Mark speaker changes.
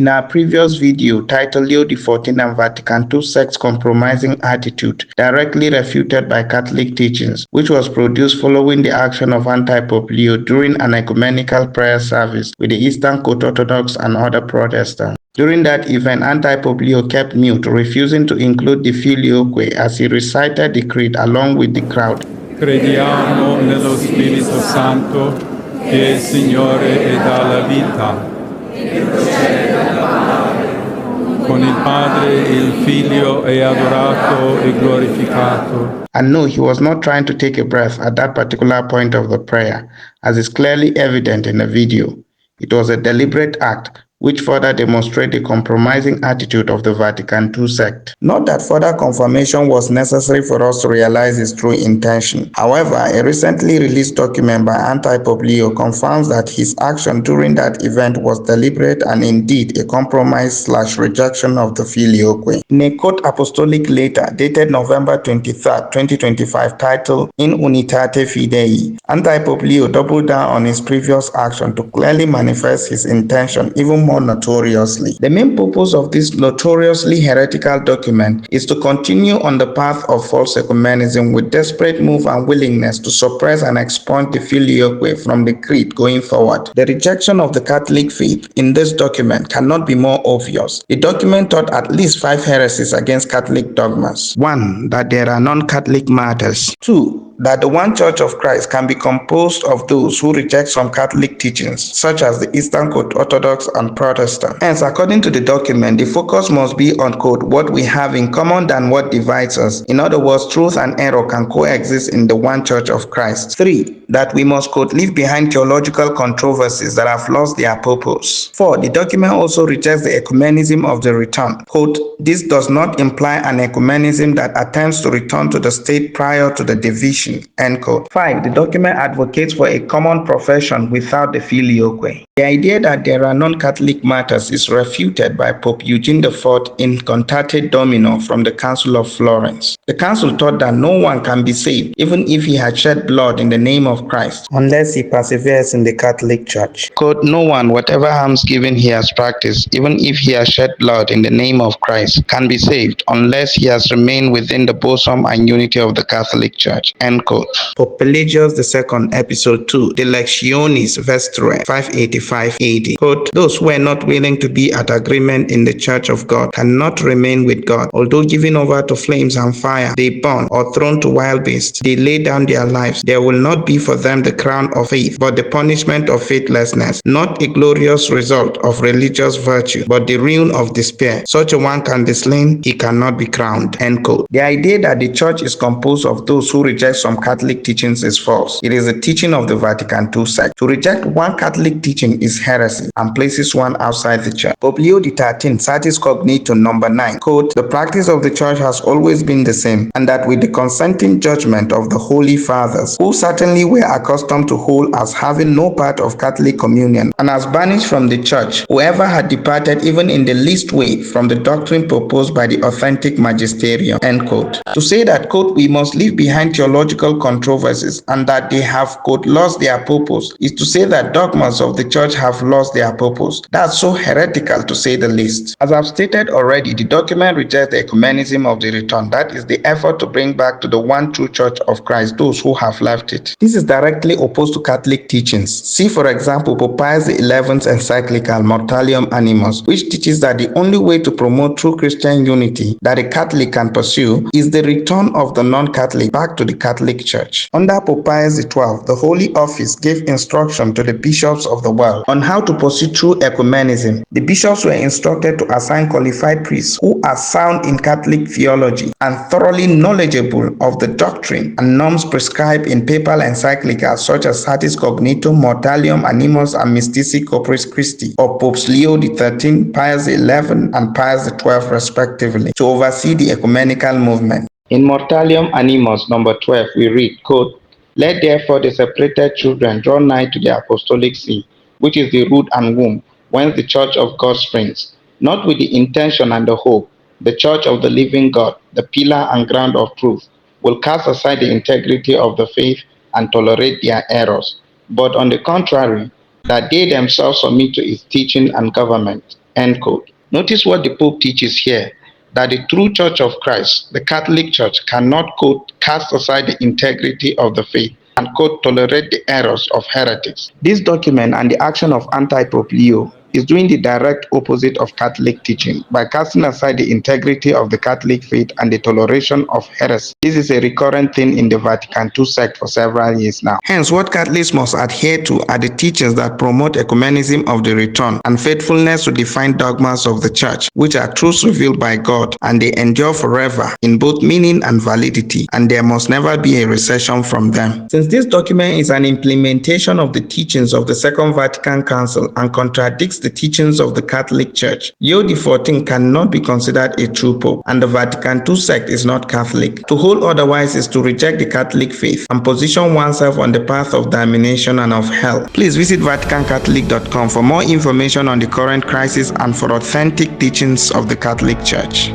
Speaker 1: In our previous video titled Leo XIV and Vatican II Sect's Compromising Attitude, directly refuted by Catholic teachings, which was produced following the action of Antipope Leo during an ecumenical prayer service with the Eastern Court Orthodox and other Protestants. During that event, Antipope Leo kept mute, refusing to include the Filioque as he recited the creed along with the crowd.
Speaker 2: Crediamo nello Spirito Santo, che è Signore e dà la vita, con il Padre e il Figlio è adorato e glorificato.
Speaker 1: And no, he was not trying to take a breath at that particular point of the prayer, as is clearly evident in the video. It was a deliberate act, which further demonstrate the compromising attitude of the Vatican II sect. Not that further confirmation was necessary for us to realize his true intention. However, a recently released document by Antipope Leo confirms that his action during that event was deliberate and indeed a compromise/rejection of the Filioque. In a quote apostolic letter dated November 23rd, 2025, titled In Unitate Fidei, Antipope Leo doubled down on his previous action to clearly manifest his intention even more notoriously. The main purpose of this notoriously heretical document is to continue on the path of false ecumenism with desperate move and willingness to suppress and expunge the Filioque from the creed going forward. The rejection of the Catholic faith in this document cannot be more obvious. The document taught at least 5 heresies against Catholic dogmas. 1. That there are non-Catholic martyrs. 2. That the one Church of Christ can be composed of those who reject some Catholic teachings, such as the Eastern Court Orthodox and Protestant. Hence, according to the document, the focus must be on, quote, what we have in common than what divides us. In other words, truth and error can coexist in the one Church of Christ. 3. That we must, quote, leave behind theological controversies that have lost their purpose. 4. The document also rejects the ecumenism of the return. Quote, this does not imply an ecumenism that attempts to return to the state prior to the division. End quote. 5. The document advocates for a common profession without the Filioque. The idea that there are non-Catholic martyrs is refuted by Pope Eugene IV in Cantate Domino from the Council of Florence. The council taught that no one can be saved, even if he had shed blood in the name of Christ, unless he perseveres in the Catholic Church. Quote, no one, whatever almsgiving he has practiced, even if he has shed blood in the name of Christ, can be saved unless he has remained within the bosom and unity of the Catholic Church. End quote. Pope Pelagius II, Episode 2, De Lectionis Vestræ, 585 AD. Quote, those who are not willing to be at agreement in the Church of God cannot remain with God. Although given over to flames and fire, they burn, or thrown to wild beasts, they lay down their lives. There will not be for them the crown of faith, but the punishment of faithlessness, not a glorious result of religious virtue, but the ruin of despair. Such a one can be slain, he cannot be crowned. End quote. The idea that the Church is composed of those who reject some Catholic teachings is false. It is a teaching of the Vatican II sect. To reject one Catholic teaching is heresy and places one outside the Church. Pope Leo XIII, Satis Cognitum number 9, quote, the practice of the Church has always been the same, and that with the consenting judgment of the Holy Fathers, who certainly were accustomed to hold as having no part of Catholic communion, and as banished from the Church whoever had departed even in the least way from the doctrine proposed by the authentic magisterium. End quote. To say that, quote, we must leave behind theological controversies and that they have, quote, lost their purpose is to say that dogmas of the Church have lost their purpose. That's so heretical, to say the least. As I've stated already, the document rejects the ecumenism of the return. That is the effort to bring back to the one true Church of Christ those who have left it. This is directly opposed to Catholic teachings. See, for example, Pope Pius XI's encyclical Mortalium Animus, which teaches that the only way to promote true Christian unity that a Catholic can pursue is the return of the non-Catholic back to the Catholic Church. Under Pope Pius XII, the Holy Office gave instruction to the bishops of the world on how to pursue true ecumenism. The bishops were instructed to assign qualified priests who are sound in Catholic theology and thoroughly knowledgeable of the doctrine and norms prescribed in papal encyclicals such as Satis Cognitum, Mortalium Animus, and Mystici Corporis Christi of Popes Leo XIII, Pius XI, and Pius XII respectively, to oversee the ecumenical movement. In Mortalium Animus number 12, we read, quote, let therefore the separated children draw nigh to the apostolic see, which is the root and womb, whence the Church of God springs, not with the intention and the hope, the Church of the living God, the pillar and ground of truth, will cast aside the integrity of the faith and tolerate their errors, but on the contrary, that they themselves submit to its teaching and government. End quote. Notice what the Pope teaches here, that the true Church of Christ, the Catholic Church, cannot, quote, cast aside the integrity of the faith and, quote, tolerate the errors of heretics. This document and the action of Antipope Leo is doing the direct opposite of Catholic teaching by casting aside the integrity of the Catholic faith and the toleration of heresy. This is a recurrent thing in the Vatican II sect for several years now. Hence, what Catholics must adhere to are the teachings that promote ecumenism of the return and faithfulness to defined dogmas of the Church, which are truths revealed by God, and they endure forever in both meaning and validity, and there must never be a recession from them. Since this document is an implementation of the teachings of the Second Vatican Council and contradicts the teachings of the Catholic Church, Leo XIV cannot be considered a true pope, and the Vatican II sect is not Catholic. To hold otherwise is to reject the Catholic faith and position oneself on the path of damnation and of hell. Please visit VaticanCatholic.com for more information on the current crisis and for authentic teachings of the Catholic Church.